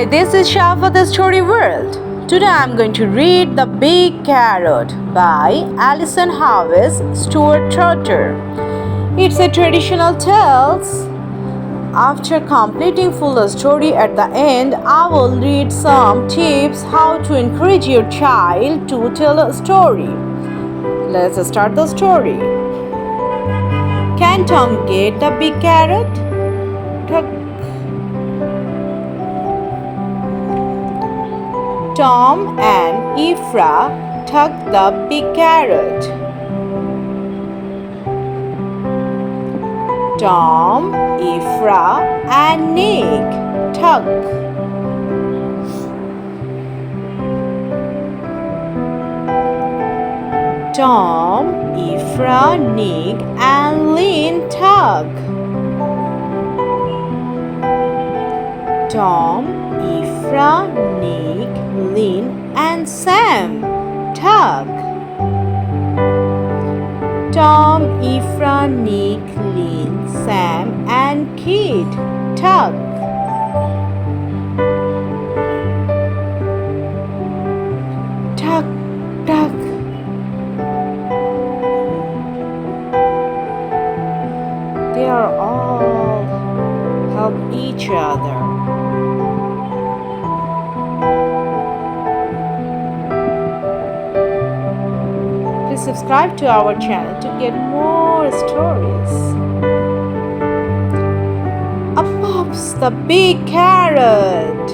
Hi, this is Shah for the Story World. Today I'm going to read The Big Carrot by Alison, Hawes, Stuart, Trotter. It's a traditional tale. After completing full story at the end, I will read some tips how to encourage your child to tell a story. Let's start the story. Can Tom get the big carrot? Tom and Ephra tugged the big carrot. Tom, Ephra, and Nick tugged. Tom, Ephra, Nick, and Lynn tugged. Tom, Ephra, Nick, Lynn, and Sam tug. Tom, Ephra, Nick, Lynn, Sam, and Kit tug. Tug, tug. They are all help each other. Subscribe to our channel to get more stories. Up pops the big carrot.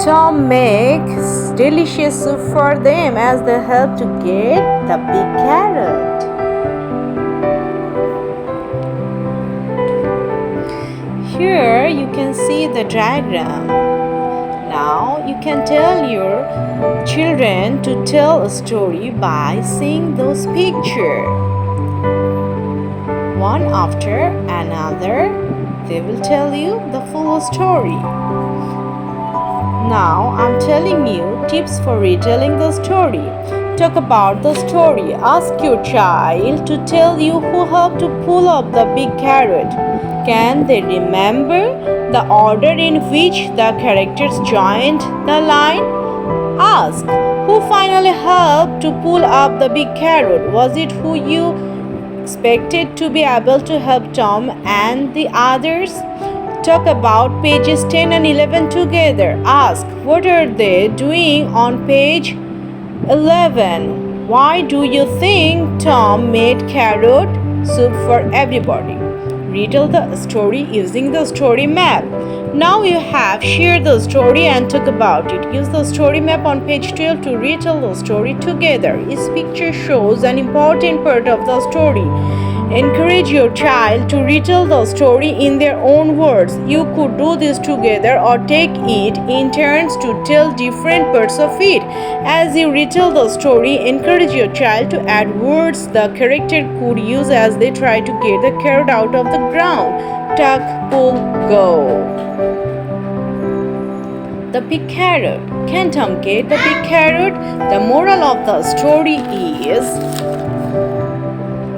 Tom makes delicious soup for them as they help to get the big carrot. Here you can see the diagram. Now you can tell your children to tell a story by seeing those pictures. One after another, they will tell you the full story. Now I'm telling you tips for retelling the story. Talk about the story. Ask your child to tell you who helped to pull up the big carrot. Can they remember the order in which the characters joined the line? Ask, who finally helped to pull up the big carrot? Was it who you expected to be able to help Tom and the others? Talk about pages 10 and 11 together. Ask, what are they doing on page 11? Why do you think Tom made carrot soup for everybody? Retell the story using the story map. Now you have shared the story and talk about it. Use the story map on page 12 to retell the story together. Each picture shows an important part of the story. Encourage your child to retell the story in their own words. You could do this together or take it in turns to tell different parts of it. As you retell the story, encourage your child to add words the character could use as they try to get the carrot out of the ground. Tuck, pull, go. The big carrot. Can Tom get the big carrot? The moral of the story is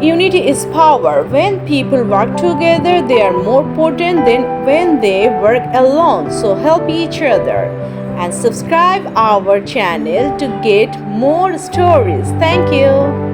unity is power. When people work together, they are more potent than when they work alone. So help each other. And subscribe our channel to get more stories. Thank you.